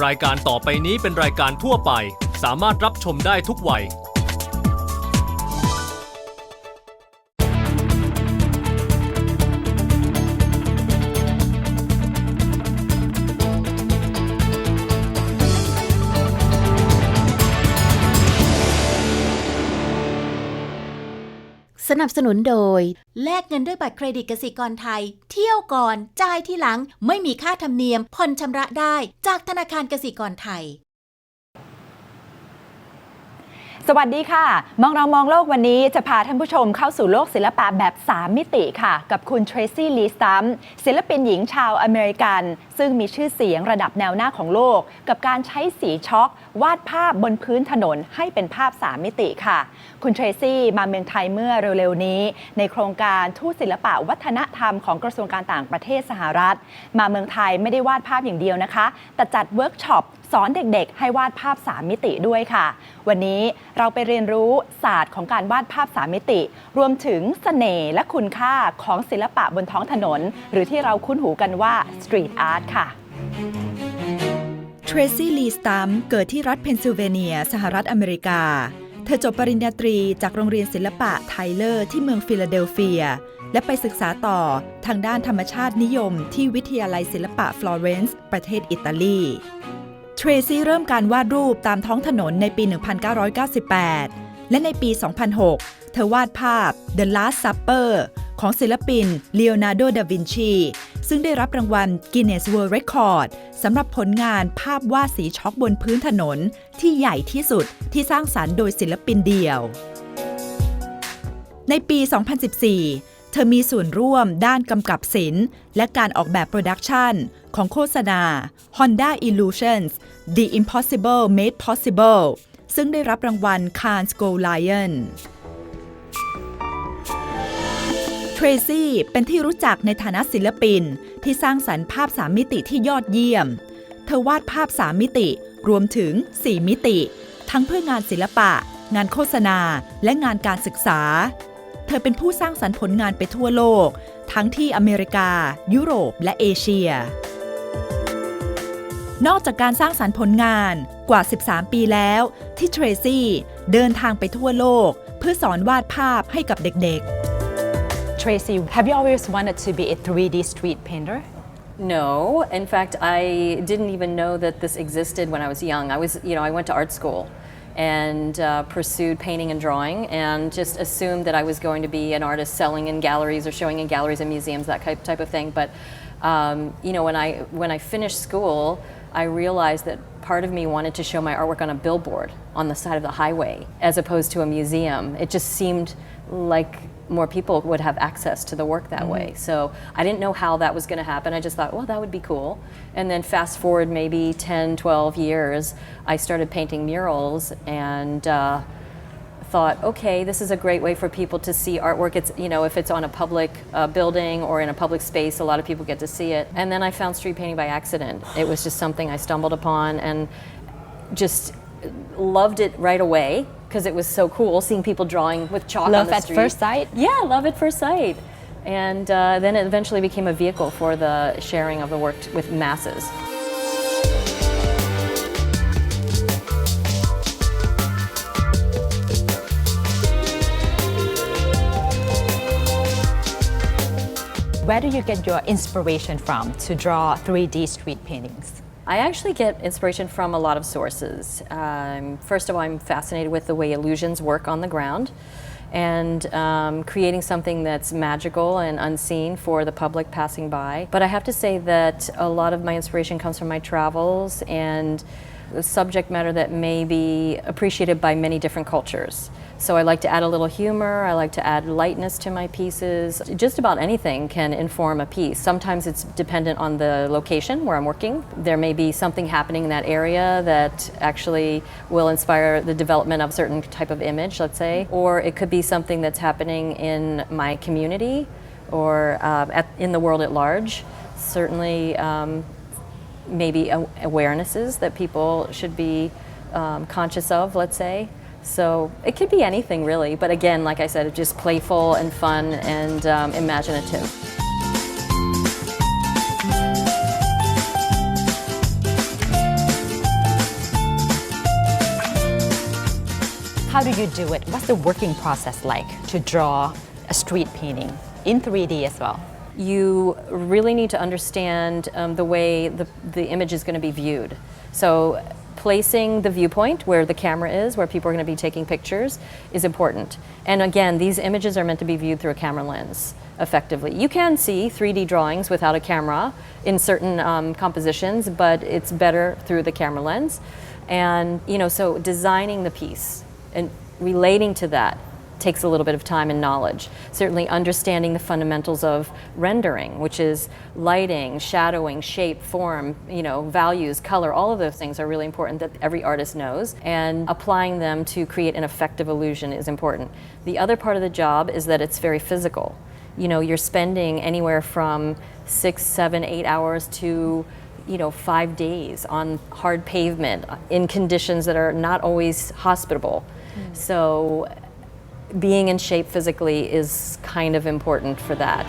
รายการต่อไปนี้เป็นรายการทั่วไปสามารถรับชมได้ทุกวัยสนับสนุนโดยแลกเงินด้วยบัตรเครดิตกสิกรไทยเที่ยวก่อนจ่ายทีหลังไม่มีค่าธรรมเนียมผ่อนชำระได้จากธนาคารกสิกรไทยสวัสดีค่ะมองเรามองโลกวันนี้จะพาท่านผู้ชมเข้าสู่โลกศิลปะแบบ3มิติค่ะกับคุณ Tracy สตัมศิลปินหญิงชาวอเมริกันซึ่งมีชื่อเสียงระดับแนวหน้าของโลกกับการใช้สีช็อกวาดภาพบนพื้นถนนให้เป็นภาพ3มิติค่ะคุณ Tracy มาเมืองไทยเมื่อเร็วๆนี้ในโครงการทูตศิลปะวัฒนธรรมของกระทรวงการต่างประเทศสหรัฐมาเมืองไทยไม่ได้วาดภาพอย่างเดียวนะคะแต่จัดเวิร์กช็อปสอนเด็กๆให้วาดภาพ3มิติด้วยค่ะวันนี้เราไปเรียนรู้ศาสตร์ของการวาดภาพ3มิติรวมถึงเสน่ห์และคุณค่าของศิลปะบนท้องถนนหรือที่เราคุ้นหูกันว่าสตรีทอาร์ตค่ะ Tracy สตัมเกิดที่รัฐเพนซิลเวเนียสหรัฐอเมริกาเธอจบปริญญาตรีจากโรงเรียนศิลปะไทเลอร์ที่เมืองฟิลาเดลเฟียและไปศึกษาต่อทางด้านธรรมชาตินิยมที่วิทยาลัยศิลปะฟลอเรนซ์ประเทศอิตาลีเทรซี่เริ่มการวาดรูปตามท้องถนนในปี 1998 และในปี 2006 เธอวาดภาพ The Last Supper ของศิลปินเลโอนาร์โด ดาวินชีซึ่งได้รับรางวัล Guinness World Record สำหรับผลงานภาพวาดสีช็อกบนพื้นถนนที่ใหญ่ที่สุดที่สร้างสรรค์โดยศิลปินเดี่ยวในปี 2014 เธอมีส่วนร่วมด้านกำกับศิลป์และการออกแบบโปรดักชันของโฆษณา Honda Illusions The Impossible Made Possible ซึ่งได้รับรางวัล Cannes Gold Lion Tracy เป็นที่รู้จักในฐานะศิลปินที่สร้างสรรค์ภาพ3มิติที่ยอดเยี่ยมเธอวาดภาพ3มิติรวมถึง4มิติทั้งเพื่องานศิลปะงานโฆษณาและงานการศึกษาเธอเป็นผู้สร้างสรรค์ผลงานไปทั่วโลกทั้งที่อเมริกายุโรปและเอเชียนอกจากการสร้างสรรค์ผลงานกว่า13ปีแล้วที่ Tracy เดินทางไปทั่วโลกเพื่อสอนวาดภาพให้กับเด็กๆ Tracy, have you always wanted to be a 3D street painter? No. In fact, I didn't even know that this existed when I was young. I went to art school and pursued painting and drawing and just assumed that I was going to be an artist selling in galleries or showing in galleries and museums, that type of thing. But, when I finished school, I realized that part of me wanted to show my artwork on a billboard on the side of the highway as opposed to a museum. It just seemed like more people would have access to the work that way. So I didn't know how that was going to happen. I just thought, well, that would be cool. And then fast forward maybe 10, 12 years, I started painting murals and thought, okay, this is a great way for people to see artwork. It's, if it's on a public building or in a public space, a lot of people get to see it. And then I found street painting by accident. It was just something I stumbled upon and just loved it right away because it was so cool seeing people drawing with chalk on the street. Love at first sight? Yeah, love at first sight. And then it eventually became a vehicle for the sharing of the work with masses. Where do you get your inspiration from to draw 3D street paintings? I actually get inspiration from a lot of sources. First of all, I'm fascinated with the way illusions work on the ground and creating something that's magical and unseen for the public passing by. But I have to say that a lot of my inspiration comes from my travels and the subject matter that may be appreciated by many different cultures. So I like to add a little humor, I like to add lightness to my pieces. Just about anything can inform a piece. Sometimes it's dependent on the location where I'm working. There may be something happening in that area that actually will inspire the development of a certain type of image, let's say. Or it could be something that's happening in my community or in the world at large. Certainly maybe awarenesses that people should be conscious of, let's say. So it could be anything really, but again, like I said, it's just playful and fun and imaginative. how do you do it? What's the working process like to draw a street painting in 3D as well? You really need to understand the way the image is going to be viewed. So placing the viewpoint where the camera is, where people are going to be taking pictures, is important. And again, these images are meant to be viewed through a camera lens effectively. You can see 3D drawings without a camera in certain compositions, but it's better through the camera lens. And so designing the piece and relating to that takes a little bit of time and knowledge. Certainly understanding the fundamentals of rendering, which is lighting, shadowing, shape, form, values, color, all of those things are really important that every artist knows, and applying them to create an effective illusion is important. The other part of the job is that it's very physical. You're spending anywhere from 6, 7, 8 hours to 5 days on hard pavement in conditions that are not always hospitable. So being in shape physically is kind of important for that.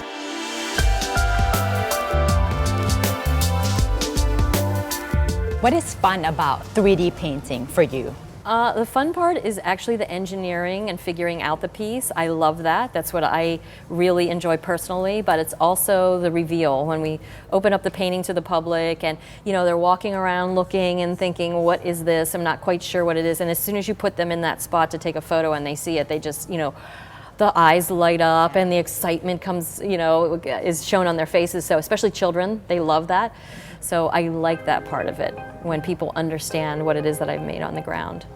What is fun about 3D painting for you? The fun part is actually the engineering and figuring out the piece. I love that. That's what I really enjoy personally, but it's also the reveal when we open up the painting to the public and they're walking around looking and thinking, what is this? I'm not quite sure what it is. And as soon as you put them in that spot to take a photo and they see it, they just, the eyes light up and the excitement comes, is shown on their faces. So especially children, they love that. So I like that part of it, when people understand what it is that I've made on the ground.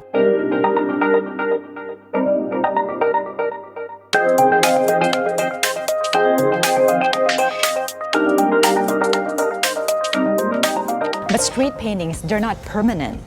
But street paintings, they're not permanent.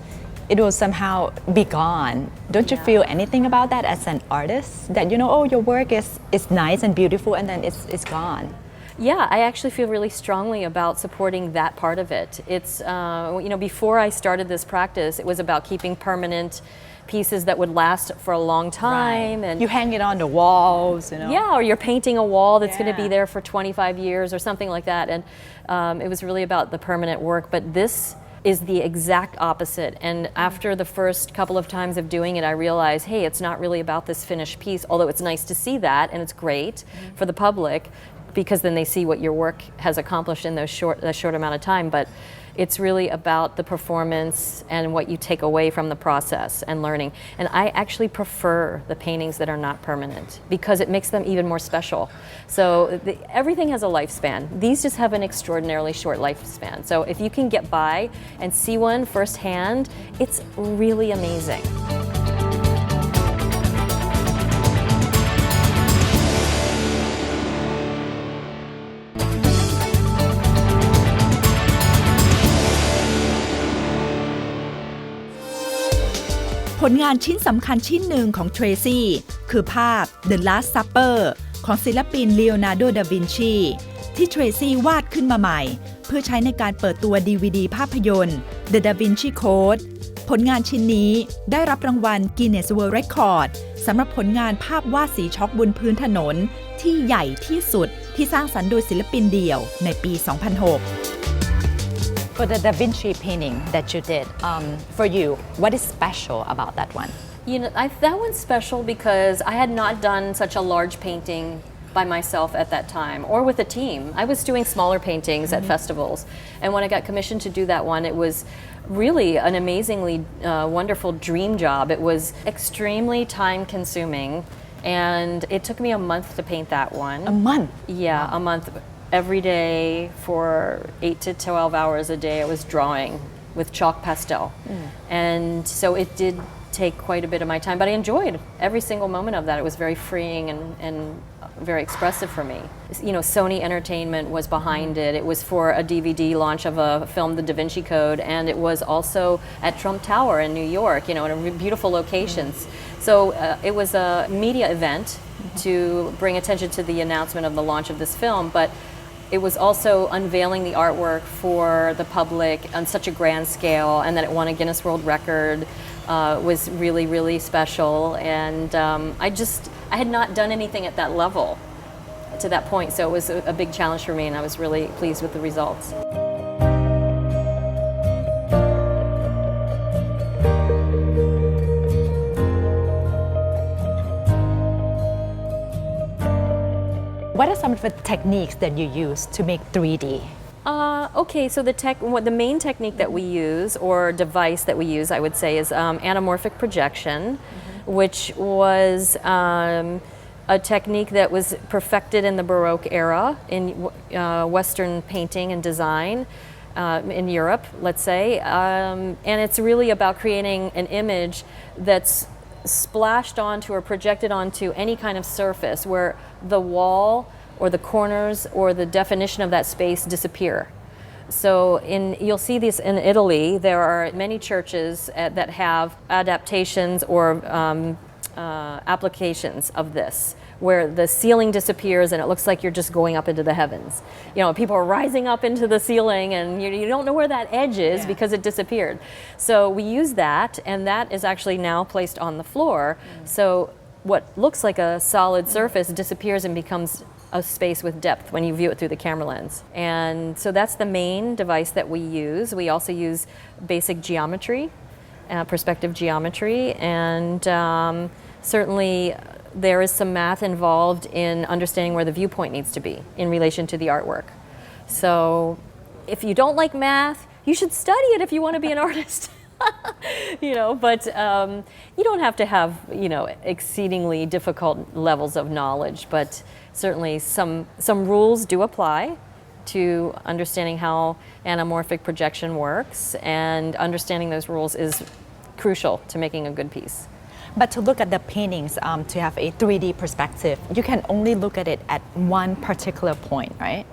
It will somehow be gone. Don't you feel anything about that as an artist? That your work is nice and beautiful and then it's gone. Yeah, I actually feel really strongly about supporting that part of it. It's, before I started this practice, it was about keeping permanent pieces that would last for a long time. Right. And you hang it on the walls, Yeah, or you're painting a wall that's going to be there for 25 years or something like that. And it was really about the permanent work. But this is the exact opposite. And after the first couple of times of doing it, I realized, hey, it's not really about this finished piece, although it's nice to see that and it's great for the public, because then they see what your work has accomplished in that short amount of time. But it's really about the performance and what you take away from the process and learning. And I actually prefer the paintings that are not permanent because it makes them even more special. So everything has a lifespan. These just have an extraordinarily short lifespan. So if you can get by and see one firsthand, it's really amazing.ผลงานชิ้นสำคัญชิ้นหนึ่งของ Tracy คือภาพ The Last Supper ของศิลปินลีโอนาร์โด ดา วินชีที่ Tracy วาดขึ้นมาใหม่เพื่อใช้ในการเปิดตัว DVD ภาพยนตร์ The Da Vinci Code ผลงานชิ้นนี้ได้รับรางวัล Guinness World Record สำหรับผลงานภาพวาดสีช็อกบนพื้นถนนที่ใหญ่ที่สุดที่สร้างสรรค์โดยศิลปินเดี่ยวในปี 2006 For the Da Vinci painting that you did, for you, what is special about that one? That one's special because I had not done such a large painting by myself at that time or with a team. I was doing smaller paintings at festivals, and when I got commissioned to do that one, it was really an amazingly wonderful dream job. It was extremely time consuming, and it took me a month to paint that one. A month? Yeah, a month. Every day for 8 to 12 hours a day I was drawing with chalk pastel. And so it did take quite a bit of my time, but I enjoyed every single moment of that. It was very freeing and very expressive for me. You know, Sony Entertainment was behind it. It was for a DVD launch of a film, The Da Vinci Code, and it was also at Trump Tower in New York, you know, in beautiful locations. So it was a media event to bring attention to the announcement of the launch of this film, but it was also unveiling the artwork for the public on such a grand scale, and that it won a Guinness World Record was really, really special. And I had not done anything at that level to that point, so it was a big challenge for me, and I was really pleased with the results. some of the techniques that you use to make 3D? Okay, so the main technique that we use, or device that we use, I would say, is anamorphic projection, which was a technique that was perfected in the Baroque era in Western painting and design in Europe, let's say. And it's really about creating an image that's splashed onto or projected onto any kind of surface where the wall or the corners or the definition of that space disappear. So you'll see this in Italy. There are many churches that have adaptations or applications of this, where the ceiling disappears and it looks like you're just going up into the heavens. You know, people are rising up into the ceiling and you don't know where that edge is because it disappeared. So we use that, and that is actually now placed on the floor. So what looks like a solid surface disappears and becomes a space with depth when you view it through the camera lens. And so that's the main device that we use. We also use basic geometry, perspective geometry, and certainly there is some math involved in understanding where the viewpoint needs to be in relation to the artwork. So if you don't like math, you should study it if you want to be an artist. You know, but you don't have to have, you know, exceedingly difficult levels of knowledge, but certainly some rules do apply to understanding how anamorphic projection works, and understanding those rules is crucial to making a good piece. But to look at the paintings, to have a 3D perspective, you can only look at it at one particular point, right?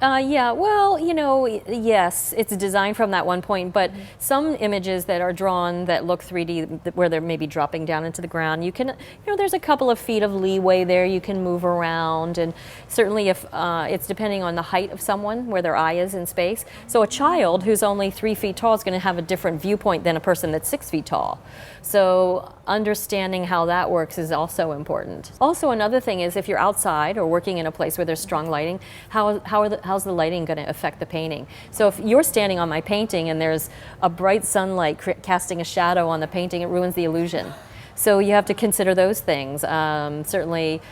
Yeah, well, you know, yes, it's designed from that one point, but some images that are drawn that look 3D, where they're maybe dropping down into the ground, you can, you know, there's a couple of feet of leeway there, you can move around, and certainly if it's depending on the height of someone, where their eye is in space. So a child who's only 3 feet tall is going to have a different viewpoint than a person that's 6 feet tall. So understanding how that works is also important. Also, another thing is if you're outside or working in a place where there's strong lighting, how's the lighting going to affect the painting? So if you're standing on my painting and there's a bright sunlight casting a shadow on the painting, it ruins the illusion. So you have to consider those things. Certainly,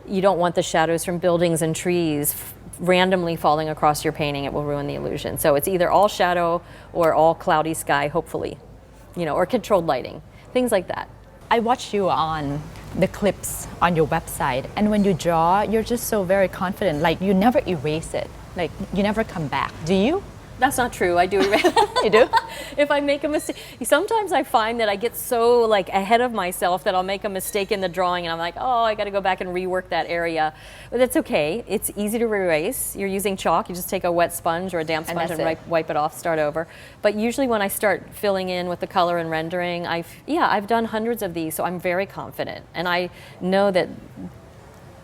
you don't want the shadows from buildings and trees randomly falling across your painting. It will ruin the illusion. So it's either all shadow or all cloudy sky, hopefully, you know, or controlled lighting, things like that. I watch you on the clips on your website, and when you draw, you're just so very confident, like you never erase it, like you never come back. Do you? That's not true. I do. You do? If I make a mistake, sometimes I find that I get so like ahead of myself that I'll make a mistake in the drawing and I'm like, oh, I got to go back and rework that area. But that's okay. It's easy to erase. You're using chalk. You just take a wet sponge or a damp sponge and wipe it off, start over. But usually when I start filling in with the color and rendering, I've done hundreds of these, so I'm very confident. And I know that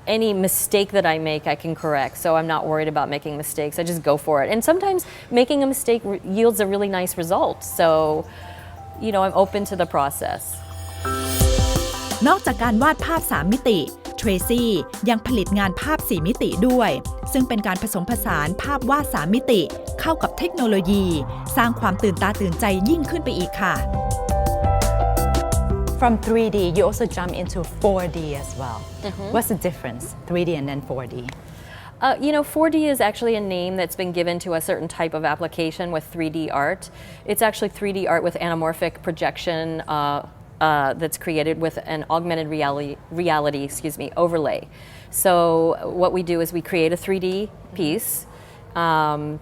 any mistake that I make, I can correct. So I'm not worried about making mistakes. I just go for it. And sometimes making a mistake yields a really nice result. So, you know, I'm open to the process. นอกจากการวาดภาพ 3 มิติ Tracy ยังผลิตงานภาพ 4 มิติด้วย ซึ่งเป็นการผสมผสานภาพวาด 3 มิติเข้ากับเทคโนโลยี สร้างความตื่นตาตื่นใจยิ่งขึ้นไปอีกค่ะ From 3D, you also jump into 4D as well. What's the difference, 3D and then 4D? You know, 4D is actually a name that's been given to a certain type of application with 3D art. It's actually 3D art with anamorphic projection that's created with an augmented reality overlay. So what we do is we create a 3D piece and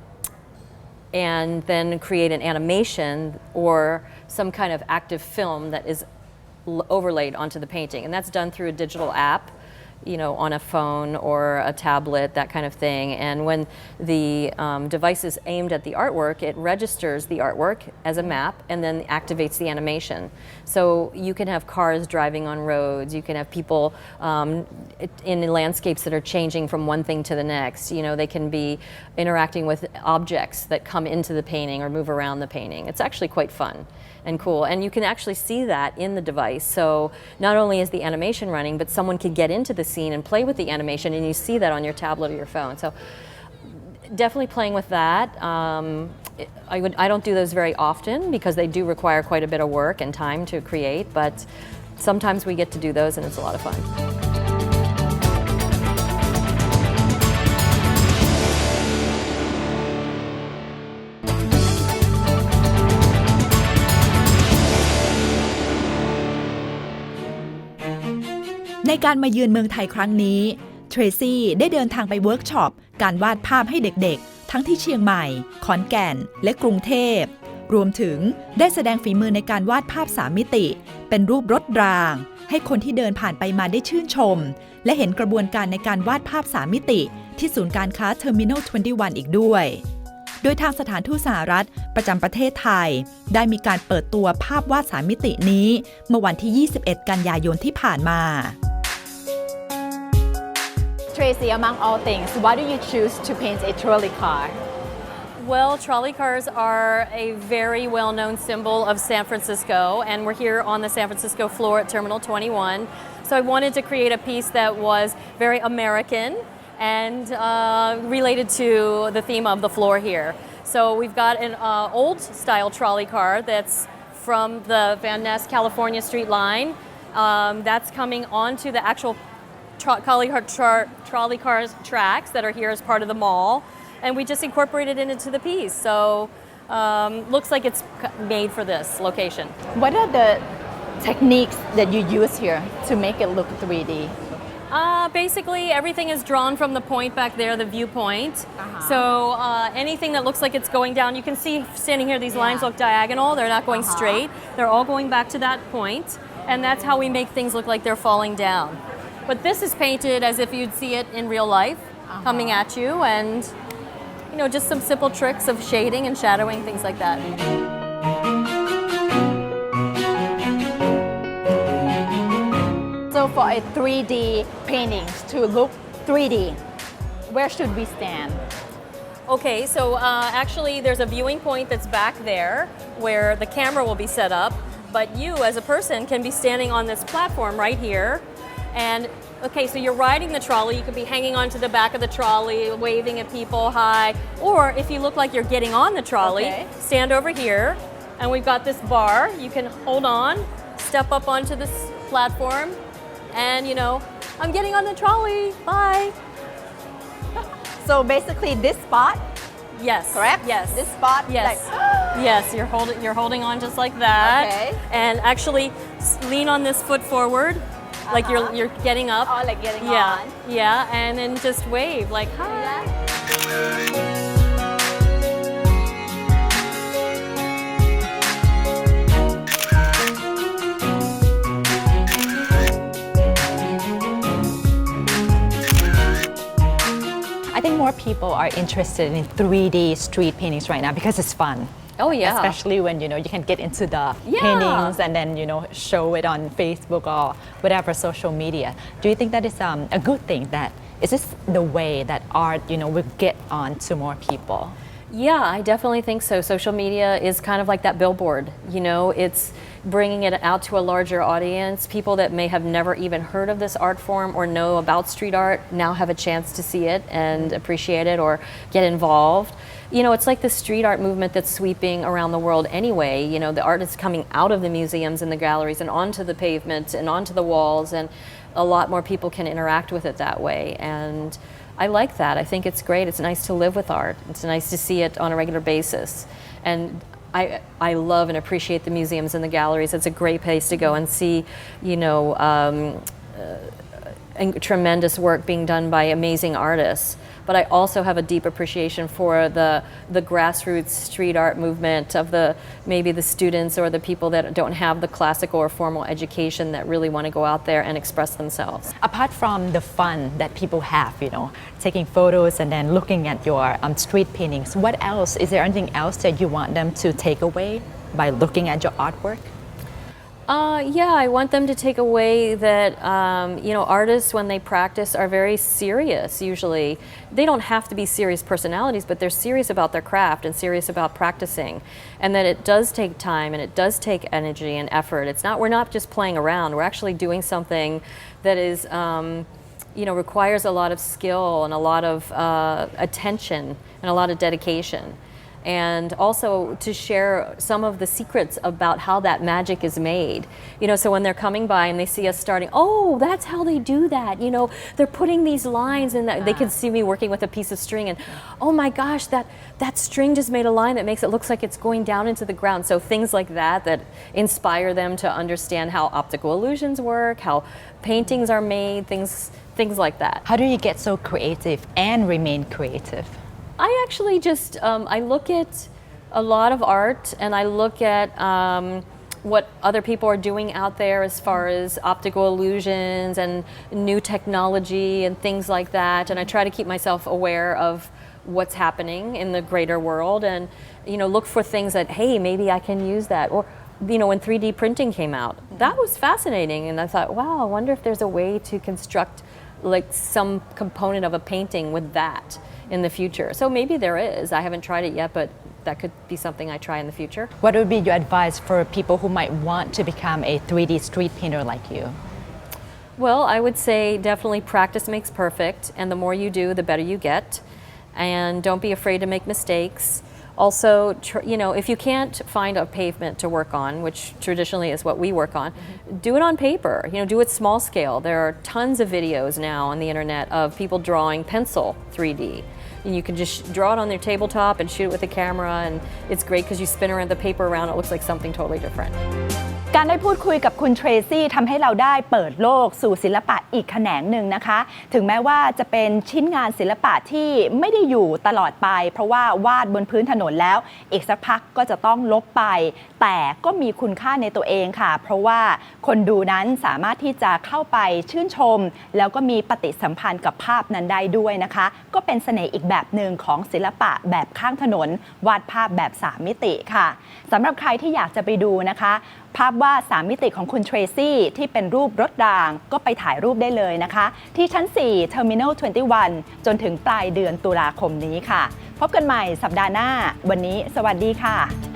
then create an animation or some kind of active film that is overlaid onto the painting, and that's done through a digital app, you know, on a phone or a tablet, that kind of thing. And when the device is aimed at the artwork, it registers the artwork as a map and then activates the animation. So you can have cars driving on roads, you can have people in landscapes that are changing from one thing to the next. You know, they can be interacting with objects that come into the painting or move around the painting. It's actually quite fun and cool, and you can actually see that in the device. So not only is the animation running, but someone can get into the scene and play with the animation, and you see that on your tablet or your phone. So definitely playing with that. I don't do those very often because they do require quite a bit of work and time to create, but sometimes we get to do those and it's a lot of fun. ในการมาเยือนเมืองไทยครั้งนี้เทรซี่ได้เดินทางไปเวิร์กช็อปการวาดภาพให้เด็กๆทั้งที่เชียงใหม่ขอนแก่นและกรุงเทพรวมถึงได้แสดงฝีมือในการวาดภาพ3มิติเป็นรูปรถรางให้คนที่เดินผ่านไปมาได้ชื่นชมและเห็นกระบวนการในการวาดภาพ3มิติที่ศูนย์การค้า Terminal 21 อีกด้วยโดยทางสถานทูตสหรัฐประจำประเทศไทยได้มีการเปิดตัวภาพวาด3มิตินี้เมื่อวันที่ 21 กันยายนที่ผ่านมา Tracy, among all things, why do you choose to paint a trolley car? Well, trolley cars are a very well-known symbol of San Francisco, and we're here on the San Francisco floor at Terminal 21. So I wanted to create a piece that was very American and related to the theme of the floor here. So we've got an old-style trolley car that's from the Van Ness, California street line. That's coming onto the actual trolley cars tracks that are here as part of the mall. And we just incorporated it into the piece. So looks like it's made for this location. What are the techniques that you use here to make it look 3D? Basically, everything is drawn from the point back there, the viewpoint. So anything that looks like it's going down, you can see standing here, these lines look diagonal. They're not going straight. They're all going back to that point. And that's how we make things look like they're falling down. But this is painted as if you'd see it in real life, coming at you, and you know, just some simple tricks of shading and shadowing, things like that. So for a 3D painting to look 3D, where should we stand? Okay, so actually there's a viewing point that's back there where the camera will be set up, but you as a person can be standing on this platform right here. And okay, so you're riding the trolley, you could be hanging onto the back of the trolley, waving at people, hi. Or if you look like you're getting on the trolley, stand over here, and we've got this bar. You can hold on, step up onto this platform, and you know, I'm getting on the trolley, bye. So basically this spot, Yes. correct? Yes. This spot, Yes. like, Yes, you're holding on just like that. Okay. And actually lean on this foot forward. Like you're getting up. Oh, like getting yeah, on. Yeah, and then just wave like hi. I think more people are interested in 3D street paintings right now because it's fun. Oh yeah. Especially when you know you can get into the Yeah. paintings and then you know show it on Facebook or whatever social media. Do you think that is a good thing? That is this the way that art you know will get on to more people? Yeah, I definitely think so. Social media is kind of like that billboard. You know, it's bringing it out to a larger audience. People that may have never even heard of this art form or know about street art now have a chance to see it and appreciate it or get involved. You know, it's like the street art movement that's sweeping around the world anyway. You know, the art is coming out of the museums and the galleries and onto the pavement and onto the walls, and a lot more people can interact with it that way. And I like that. I think it's great. It's nice to live with art. It's nice to see it on a regular basis. And I love and appreciate the museums and the galleries. It's a great place to go and see, you know, tremendous work being done by amazing artists. But I also have a deep appreciation for the grassroots street art movement of maybe the students or the people that don't have the classical or formal education that really want to go out there and express themselves. Apart from the fun that people have, you know, taking photos and then looking at your street paintings, what else? Is there anything else that you want them to take away by looking at your artwork? Yeah, I want them to take away that, you know, artists, when they practice, are very serious usually. They don't have to be serious personalities, but they're serious about their craft and serious about practicing. And that it does take time and it does take energy and effort. We're not just playing around, we're actually doing something that is, you know, requires a lot of skill and a lot of attention and a lot of dedication. and also to share some of the secrets about how that magic is made. So when they're coming by and they see us starting, oh, that's how they do that. They're putting these lines and they can see me working with a piece of string and, oh my gosh, that string just made a line that makes it look like it's going down into the ground. So things like that inspire them to understand how optical illusions work, how paintings are made, things like that. How do you get so creative and remain creative? I actually just, I look at a lot of art and I look at what other people are doing out there as far as optical illusions and new technology and things like that. And I try to keep myself aware of what's happening in the greater world and, look for things that, hey, maybe I can use that. Or, when 3D printing came out, that was fascinating. And I thought, wow, I wonder if there's a way to construct like some component of a painting with that in the future. So maybe there is. I haven't tried it yet, but that could be something I try in the future. What would be your advice for people who might want to become a 3D street painter like you? Well, I would say definitely practice makes perfect, and the more you do, the better you get. And don't be afraid to make mistakes. Also, if you can't find a pavement to work on, which traditionally is what we work on, do it on paper. Do it small scale. There are tons of videos now on the internet of people drawing pencil 3D. And you can just draw it on their tabletop and shoot it with a camera, and it's great because you spin around the paper around, it looks like something totally different. การได้พูดคุยกับคุณเทรซี่ทำให้เราได้เปิดโลกสู่ศิลปะอีกแขนงหนึ่งนะคะถึงแม้ว่าจะเป็นชิ้นงานศิลปะที่ไม่ได้อยู่ตลอดไปเพราะว่าวาดบนพื้นถนนแล้วอีกสักพักก็จะต้องลบไปแต่ก็มีคุณค่าในตัวเองค่ะเพราะว่าคนดูนั้นสามารถที่จะเข้าไปชื่นชมแล้วก็มีปฏิสัมพันธ์กับภาพนั้นได้ด้วยนะคะก็เป็นเสน่ห์อีกแบบหนึ่งของศิลปะแบบข้างถนนวาดภาพแบบ3มิติค่ะสำหรับใครที่อยากจะไปดูนะคะภาพวาด3มิติของคุณเทรซี่ที่เป็นรูปรถรางก็ไปถ่ายรูปได้เลยนะคะที่ชั้น4 Terminal 21 จนถึงปลายเดือนตุลาคมนี้ค่ะพบกันใหม่สัปดาห์หน้าวันนี้สวัสดีค่ะ